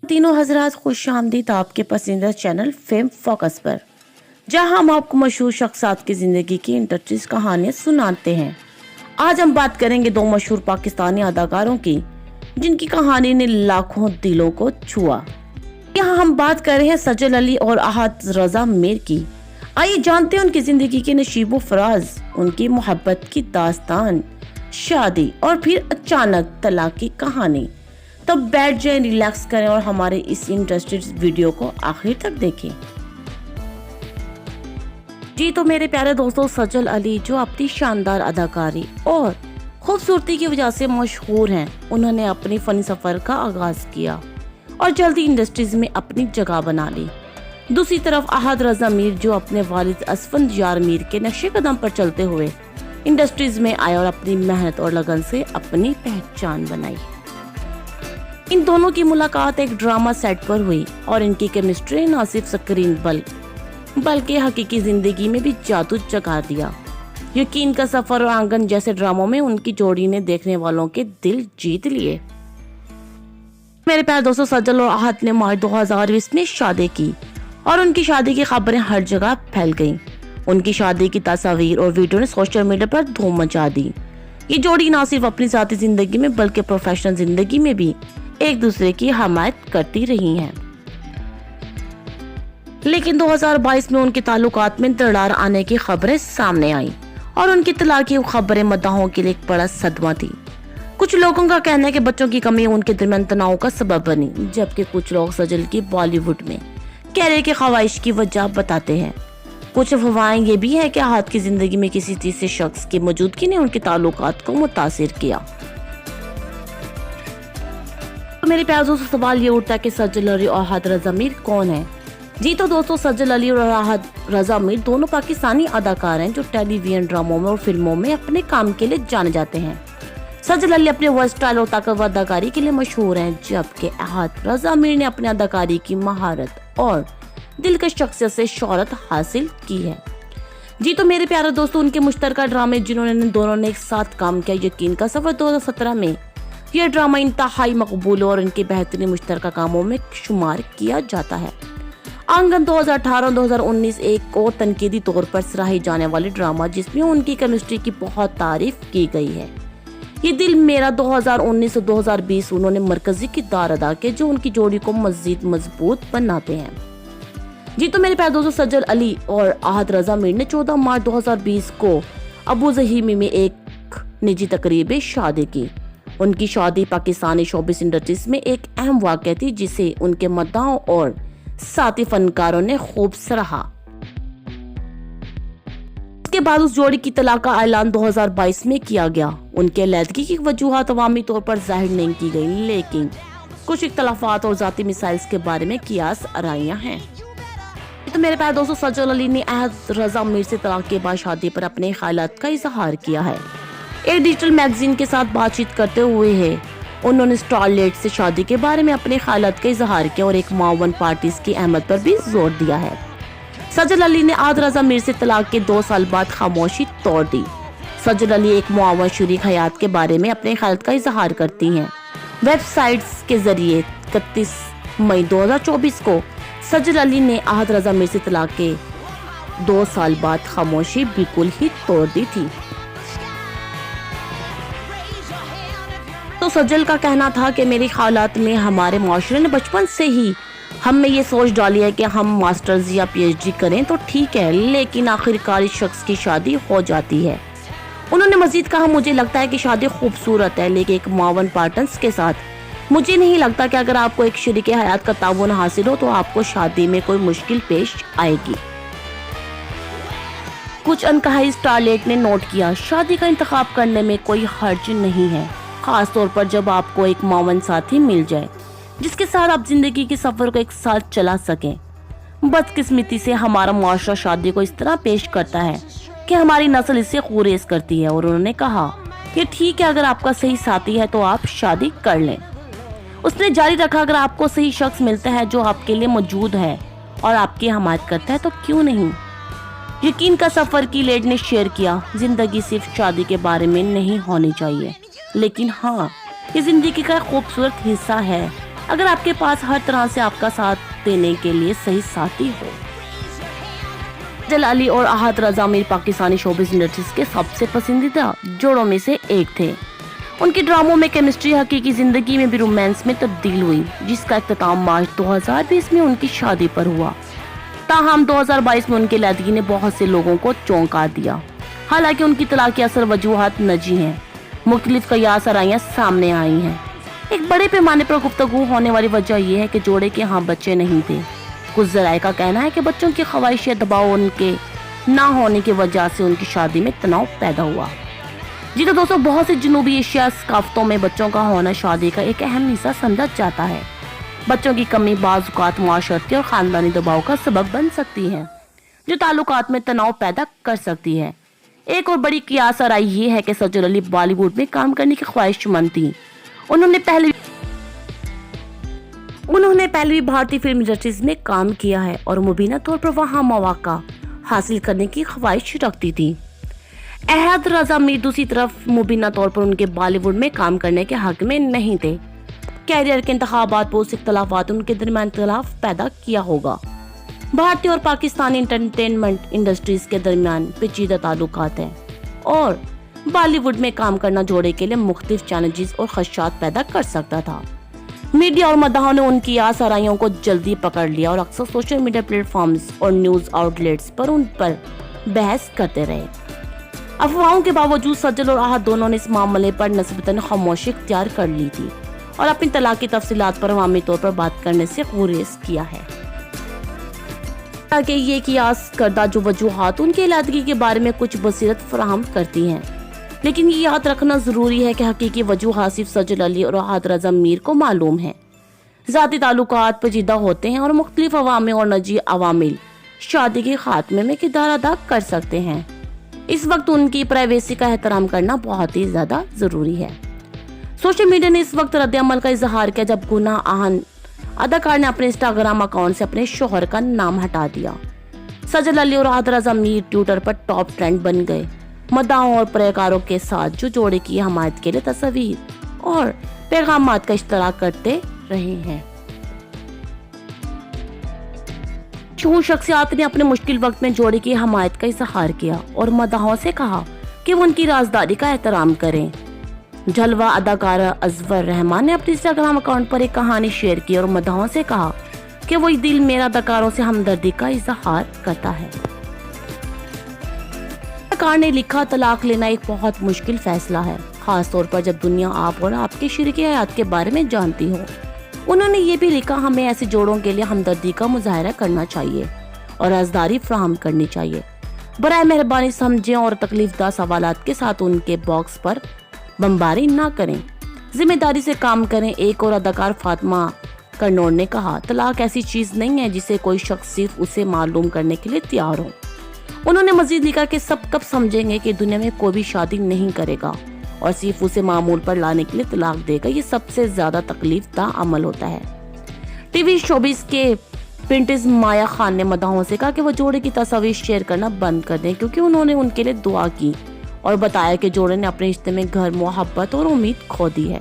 तीनों हजरात खुश आमदीद आपके पसंदीदा चैनल फेम फोकस पर, जहां हम आपको मशहूर शख्सियात की जिंदगी की इंटरेस्टिंग कहानियां सुनाते हैं। आज हम बात करेंगे दो मशहूर पाकिस्तानी अदाकारों की, जिनकी कहानी ने लाखों दिलों को छुआ। यहाँ हम बात कर रहे हैं सजल अली और अहद रजा मीर की। आइए जानते हैं उनकी जिंदगी के नशीबो फराज, उनकी मोहब्बत की दास्तान, शादी और फिर अचानक तलाक की कहानी। तो बैठ जाएं, रिलैक्स करें और हमारे इस इंटरेस्टिंग वीडियो को आखिर तक देखें। जी तो मेरे प्यारे दोस्तों, सजल अली जो अपनी शानदार अदाकारी और खूबसूरती की वजह से मशहूर हैं, उन्होंने अपनी फनी सफर का आगाज किया और जल्दी इंडस्ट्रीज में अपनी जगह बना ली। दूसरी तरफ अहद रजा मीर जो अपने वालिद असफंदयार मीर के नक्शे कदम पर चलते हुए इंडस्ट्रीज में आए और अपनी मेहनत और लगन से अपनी पहचान बनाई। इन दोनों की मुलाकात एक ड्रामा सेट पर हुई और इनकी केमिस्ट्री न सिर्फ स्क्रीन बल्कि हकीकी जिंदगी में भी जादू जगा दिया। यकीन का सफर और आंगन जैसे ड्रामों में उनकी जोड़ी ने देखने वालों के दिल जीत लिए। मेरे प्यारे दोस्तों, सजल और अहद ने मार्च 2020 में शादी की और उनकी शादी की खबरें हर जगह फैल गईं। उनकी शादी की तस्वीर और वीडियो ने सोशल मीडिया पर धूम मचा दी। ये जोड़ी न सिर्फ अपनी ज़ाती जिंदगी में बल्कि प्रोफेशनल जिंदगी में भी एक दूसरे की हमायत करती रही हैं। लेकिन 2022 में उनके ताल्लुकात में दरार आने की खबरें सामने आई और उनकी तलाक की खबरें मद्दाहों के लिए एक बड़ा सदमा थी। कुछ लोगों का कहना है कि बच्चों की कमी उनके दरमियान तनाव का सबब बनी, जबकि कुछ लोग सजल की बॉलीवुड में कैरियर की ख्वाहिश की वजह बताते हैं। कुछ अफवाहें ये भी है कि अहद की जिंदगी में किसी तीसरे शख्स की मौजूदगी ने उनके ताल्लुकात को मुतासिर किया। मेरे प्यारे दोस्तों, सवाल ये उठता है कि सजल अली और अहद रजा मीर कौन है। जी तो दोस्तों, सजल अली और अहद रजा मीर दोनों पाकिस्तानी अदाकार हैं जो टेलीविजन ड्रामों में और फिल्मों में अपने काम के लिए जाने जाते हैं। सजल अली अपने वर्सटाइल और ताकतवर अदाकारी के लिए मशहूर हैं, जबकि अहद रजा मीर ने अपनी अदाकारी की महारत और दिलकश शख्सियत से शोहरत हासिल की है। जी तो मेरे प्यारे दोस्तों, उनके मुश्तरका ड्रामे जिन्होंने दोनों ने एक साथ काम किया, यकीन का सफर 2017 में यह ड्रामा इंतहाई मकबूल और इनके बेहतरीन मुश्तरका कामों में शुमार किया जाता है। आंगन 2018 और 2019 एक और तनकीदी तौर पर सराहे जाने वाले ड्रामा जिसमें उनकी केमिस्ट्री की बहुत तारीफ की गई है। ये दिल मेरा 2019 और 2020 उन्होंने मरकजी किरदार अदा किए जो उनकी जोड़ी को मजीद मजबूत बनाते हैं। जी तो मेरे प्यारे दोस्तों, सजल अली और अहद रजा मीर ने 14 मार्च 2020 को अबू ज़हीमी में एक निजी तकरीब में शादी की। उनकी शादी पाकिस्तानी शोबिस इंडस्ट्रीज में एक अहम वाक़या थी जिसे उनके मद्दाहों और साथी फनकारों ने खूब सराहा। इसके बाद उस जोड़ी की तलाक का ऐलान 2022 में किया गया। उनके अलहदगी की वजूहात अवामी तौर पर जाहिर नहीं की गई, लेकिन कुछ इख्तलाफात और जाती मिसाइल्स के बारे में कियास आराइयां हैं। तो मेरे प्यारे दोस्तों, सजल अली ने अहद रजा मीर से तलाक के बाद शादी पर अपने ख्यालात का इजहार किया है। एक डिजिटल मैगजीन के साथ बातचीत करते हुए उन्होंने स्टारलेट से शादी के बारे में अपने ख्यालात का इजहार किया और एक मावन पार्टीज की अहमियत पर भी जोर दिया है। सजल अली ने अहद रजा मीर से तलाक के 2 साल बाद खामोशी तोड़ दी। सजल अली एक मुआवन शरीक हयात के बारे में अपने ख्यालात का इजहार करती हैं। वेबसाइट्स के जरिए 31 मई 2024 को सजल अली ने अहद रजा मीर से तलाक के 2 साल बाद खामोशी बिल्कुल ही तोड़ दी थी। तो सजल का कहना था कि मेरे ख्यालात में हमारे माशरे ने बचपन से ही हम में ये सोच डाली है कि हम मास्टर्स या पीएचडी करें तो ठीक है, लेकिन आखिरकार इस शख्स की शादी हो जाती है। उन्होंने मजीद कहा, मुझे लगता है कि शादी खूबसूरत है, लेकिन एक मावन पार्टनर्स के साथ मुझे नहीं लगता कि अगर आपको एक शरीके हयात का ताउन हासिल हो तो आपको शादी में कोई मुश्किल पेश आएगी। कुछ अनकहाई स्टारलेट ने नोट किया, शादी का इंतखाब करने में कोई हर्ज नहीं है, खास तौर पर जब आपको एक मावन साथी मिल जाए जिसके साथ आप जिंदगी के सफर को एक साथ चला सकें। बदकिस्मती से हमारा मुआशरा शादी को इस तरह पेश करता है कि हमारी नस्ल इससे गुरेज करती है। और उन्होंने कहा कि ठीक है, अगर आपका सही साथी है तो आप शादी कर लें। उसने जारी रखा, अगर आपको सही शख्स मिलता है जो आपके लिए मौजूद है और आपकी हमायत करता है तो क्यों नहीं। यकीन का सफर की लेड ने शेयर किया, जिंदगी सिर्फ शादी के बारे में नहीं होनी चाहिए, लेकिन हाँ, ये जिंदगी का खूबसूरत हिस्सा है अगर आपके पास हर तरह से आपका साथ देने के लिए सही साथी हो। सज्जल अली और अहद रजा मीर पाकिस्तानी शोबिज़ इंडस्ट्रीज के सबसे पसंदीदा जोड़ों में से एक थे। उनकी ड्रामों में केमिस्ट्री हकीकी जिंदगी में भी रोमांस में तब्दील हुई, जिसका इख्तिताम मार्च 2020 में उनकी शादी पर हुआ। ताहम 2022 में उनके लैदगी ने बहुत से लोगों को चौंका दिया। हालांकि उनकी तलाक की असल वजूहात नजी हैं, मुख्तलिफ कयास आराइयाँ सामने आई हैं। एक बड़े पैमाने पर गुफ्तगू होने वाली वजह यह है कि जोड़े के यहाँ बच्चे नहीं थे। कुछ ज़राए का कहना है कि बच्चों की ख्वाहिश या दबाव उनके ना होने की वजह से उनकी शादी में तनाव पैदा हुआ। जी तो दोस्तों, बहुत से जनूबी एशिया सकाफ़तों में बच्चों का होना शादी का एक अहम हिस्सा समझा जाता है। बच्चों की कमी बाज़ औक़ात मुआशरती और ख़ानदानी दबाव का सबब बन सकती है, जो ताल्लुकात में तनाव पैदा कर सकती है। एक और बड़ी कियास आराई ये है कि सज्जल अली बॉलीवुड में काम करने की ख्वाहिशमंद थी। उन्होंने पहले भी भारतीय फिल्म इंडस्ट्रीज में काम किया है और मुबीना तौर पर वहां मौका हासिल करने की ख्वाहिश रखती थी। अहद रजा मीर दूसरी तरफ मुबीना तौर पर उनके बॉलीवुड में काम करने के हक में नहीं थे। कैरियर के इंतखाबात पर इख्तलाफात उनके दरमियान इख्तलाफ पैदा किया होगा। भारतीय और पाकिस्तानी एंटरटेनमेंट इंडस्ट्रीज के दरमियान पेचीदा ताल्लुकात हैं और बॉलीवुड में काम करना जोड़े के लिए मुख्तलिफ चैलेंजेस और खदशात पैदा कर सकता था। मीडिया और मदाहों ने उनकी आसाराइयों को जल्दी पकड़ लिया और अक्सर सोशल मीडिया प्लेटफॉर्म्स और न्यूज आउटलेट्स पर उन पर बहस करते रहे। अफवाहों के बावजूद सज्जल और अहद दोनों ने इस मामले पर निस्बतन खामोशी इख्तियार कर ली थी और अपनी तलाक की तफसीलात पर अवामी तौर पर बात करने से गुरेज किया है, ताकि ये कियास करदा जो वजूहात उनके इलादगी के बारे में कुछ बसीरत फराहम करती हैं। लेकिन ये याद रखना जरूरी है कि हकीकी वजूहात सिर्फ सज्जल अली और अहद रजा मीर को मालूम है। ज़ाती ताल्लुकात पेचीदा होते हैं और मुख्तलिफ अवामी और निजी अवामिल शादी के खात्मे में किरदार अदा कर सकते हैं। इस वक्त उनकी प्राइवेसी का एहतराम करना बहुत ही ज्यादा जरूरी है। सोशल मीडिया ने इस वक्त रद्द-ए-अमल का इजहार किया जब गुनाह आहन अदाकार ने अपने इंस्टाग्राम अकाउंट से अपने शोहर का नाम हटा दिया। सज्जल अली और अहद रजा मीर ट्विटर पर टॉप ट्रेंड बन गए। मदाहों और पैरोकारों के साथ जो जोड़े की हमायत के लिए तस्वीर और पैगामात का इश्तराक करते रहे हैं। मशहूर शख्सियत ने अपने मुश्किल वक्त में जोड़े की हमायत का इजहार किया और मदाहों से कहा कि वो उनकी राजदारी का एहतराम करें। जलवा अदाकार अजवर रहमान ने अपने इंस्टाग्राम अकाउंट पर एक कहानी शेयर की और मदाहों से कहा कि वो दिल मेरा अदाकारों से हमदर्दी का इजहार करता है। अदाकार ने लिखा, तलाक लेना एक बहुत मुश्किल फैसला है, खास तौर पर जब दुनिया आप और आपके शरीके हयात के बारे में जानती हो। उन्होंने ये भी लिखा, हमें ऐसे जोड़ों के लिए हमदर्दी का मुजाहरा करना चाहिए और राजदारी फराहम करनी चाहिए। बराए मेहरबानी समझें और तकलीफदा सवालात के साथ उनके बॉक्स पर बमबारी ना करें, जिम्मेदारी से काम करें। एक और अदाकार फातिमा करनौर ने कहा, तलाक ऐसी चीज नहीं है जिसे कोई शख्स सिर्फ उसे मालूम करने के लिए तैयार हो। उन्होंने मजीद लिखा कि सब कब समझेंगे कि दुनिया में कोई भी शादी नहीं करेगा और सिर्फ उसे मामूल पर लाने के लिए तलाक देगा। ये सबसे ज्यादा तकलीफदा अमल होता है। टीवी शोबिस के प्रिंटिस माया खान ने मदाहों से कहा कि वो जोड़े की तस्वीर शेयर करना बंद कर दें, क्योंकि उन्होंने उनके लिए दुआ की और बताया कि जोड़े ने अपने रिश्ते में घर, मोहब्बत और उम्मीद खो दी है।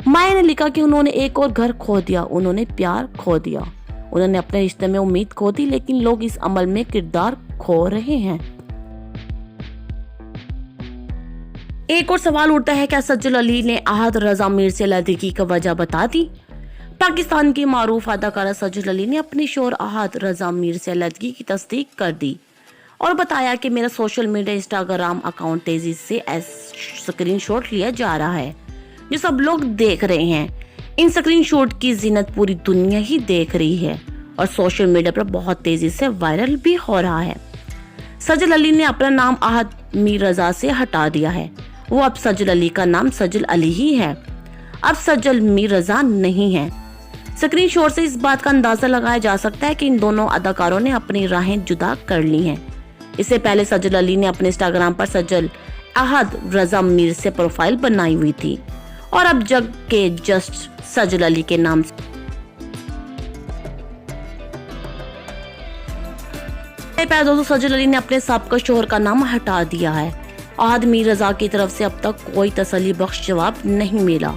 माया ने लिखा कि उन्होंने एक और घर खो दिया, उन्होंने प्यार खो दिया, उन्होंने अपने रिश्ते में उम्मीद खो दी, लेकिन लोग इस अमल में किरदार खो रहे हैं। एक और सवाल उठता है, क्या सज्जल अली ने अहद रजा मीर से अलहदगी की वजह बता दी? पाकिस्तान की मारूफ अदाकारा सज्जल अली ने अपने शोहर अहद रजा मीर से अलहदगी की तस्दीक कर दी और बताया कि मेरा सोशल मीडिया इंस्टाग्राम अकाउंट तेजी से स्क्रीनशॉट लिया जा रहा है, जो सब लोग देख रहे हैं। इन स्क्रीनशॉट की जिन्नत पूरी दुनिया ही देख रही है और सोशल मीडिया पर बहुत तेजी से वायरल भी हो रहा है। सज्जल अली ने अपना नाम अहद मीर रजा से हटा दिया है। वो अब सज्जल अली का नाम सज्जल अली ही है, अब सज्जल मीर रजा नहीं है। स्क्रीनशॉट से इस बात का अंदाजा लगाया जा सकता है कि इन दोनों अदाकारों ने अपनी राहें जुदा कर ली हैं। इससे पहले सज्जल अली ने अपने इंस्टाग्राम पर सज्जल अहद रजा मीर से प्रोफाइल बनाई हुई थी और अब जग के जस्ट सज्जल अली के नाम से हमारे प्यारे दोस्तों सजल अली ने अपने सबका शोहर का नाम हटा दिया है। अहद मीर रजा की तरफ से अब तक कोई तसल्ली बख्श जवाब नहीं मिला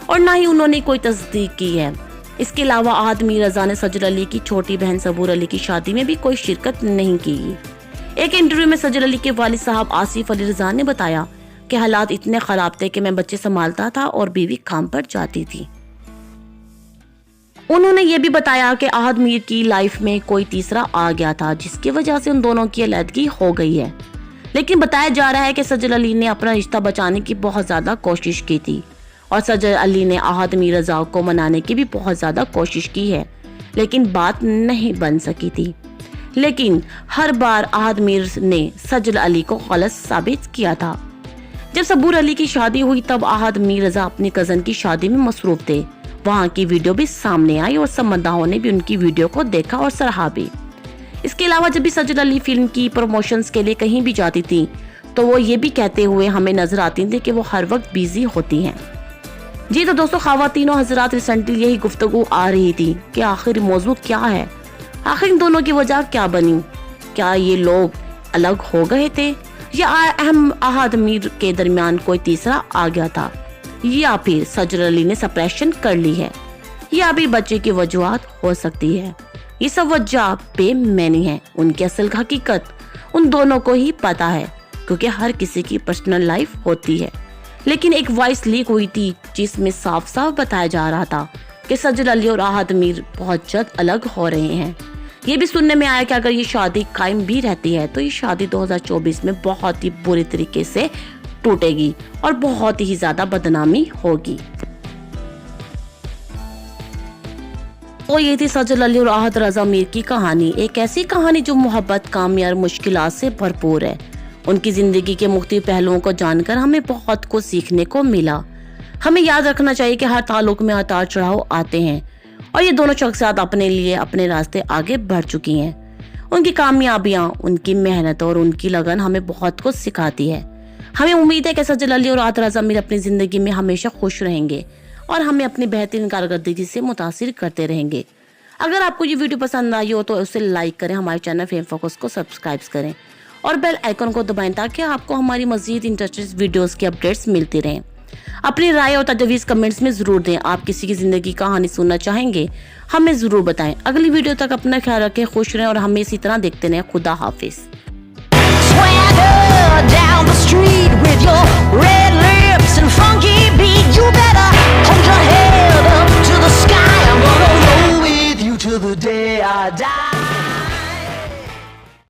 और ना ही उन्होंने कोई तस्दीक की है। इसके अलावा अहद मीर रजा ने सजल अली की छोटी बहन सबूर अली की शादी में भी कोई शिरकत नहीं की। एक इंटरव्यू में सजल अली के वालिद साहब आसिफ अली रजा ने बताया कि हालात इतने खराब थे कि मैं बच्चे संभालता था और बीवी काम पर जाती थी। उन्होंने ये भी बताया कि अहद मीर की लाइफ में कोई तीसरा आ गया था जिसकी वजह से उन दोनों की अलहदगी हो गई है। लेकिन बताया जा रहा है कि सजल अली ने अपना रिश्ता बचाने की बहुत ज्यादा कोशिश की थी और सजल अली ने अहद मीर रजा को मनाने की भी बहुत ज्यादा कोशिश की है, लेकिन बात नहीं बन सकी थी। लेकिन हर बार अहद मीर ने सजल अली को गलत साबित किया था। जब सबूर अली की शादी हुई तब अहद मीर रजा अपनी कजन की शादी में मसरूफ थे। वहां की वीडियो भी सामने आई और सब मद्दाहों ने भी उनकी वीडियो को देखा और सराहा भी। इसके अलावा जब भी सजल अली फिल्म की प्रमोशंस के लिए कहीं भी जाती थी तो वो ये भी कहते हुए हमें नजर आती थी कि वो हर वक्त बिजी होती हैं। जी तो दोस्तों ख़वातीनो हज़रात, रिसेंटली यही गुफ्तगू आ रही थी कि आखिर मौजू क्या है, आखिर इन दोनों की वजह क्या बनी। क्या ये लोग अलग हो गए थे या अहम अहद मीर के दरमियान कोई तीसरा आ गया था, या फिर सजल अली ने सप्रेशन कर ली है, या भी बच्चे की वजूहत हो सकती है। ये सब वजह बेमानी है। उनकी असल हकीकत उन दोनों को ही पता है क्योंकि हर किसी की पर्सनल लाइफ होती है। लेकिन एक वॉइस लीक हुई थी जिसमें साफ साफ बताया जा रहा था कि सजल अली और अहद मीर बहुत जल्द अलग हो रहे हैं। ये भी सुनने में आया कि अगर ये शादी कायम भी रहती है तो ये शादी 2024 में बहुत ही बुरी तरीके से टूटेगी और बहुत ही ज्यादा बदनामी होगी। तो ये थी सजल अली और अहद रजा मीर की कहानी, एक ऐसी कहानी जो मोहब्बत, कामयाब, मुश्किलात से भरपूर है। उनकी जिंदगी के मुख्तलिफ पहलुओं को जानकर हमें बहुत कुछ सीखने को मिला। हमें याद रखना चाहिए कि हर ताल्लुक में उतार चढ़ाव आते हैं और ये दोनों शख्सियत अपने लिए अपने रास्ते आगे बढ़ चुकी हैं। उनकी कामयाबियां, उनकी मेहनत और उनकी लगन हमें बहुत कुछ सिखाती है। हमें उम्मीद है कि सजल अली और अहद रजा मीर अपनी जिंदगी में हमेशा खुश रहेंगे और हमें अपनी बेहतरीन कारकर्दगी से मुतासिर करते रहेंगे। अगर आपको ये वीडियो पसंद आई हो तो उसे लाइक करें, हमारे चैनल फेम फोकस को सब्सक्राइब करें और बेल आइकन को दबाएं ताकि आपको हमारी मजीद इंटरेस्टिंग वीडियोस की अपडेट्स मिलती रहें। अपनी राय और तजवीज़ कमेंट्स में ज़रूर दें। आप किसी की ज़िंदगी कहानी सुनना चाहेंगे हमें ज़रूर बताएं। अगली वीडियो तक अपना ख्याल रखें, खुश रहें और हमें इसी तरह देखते रहें। खुदा हाफिज़। Down the street with your red lips and funky beat, you better hold your head up to the sky. I'm gonna roll with you till the day I die.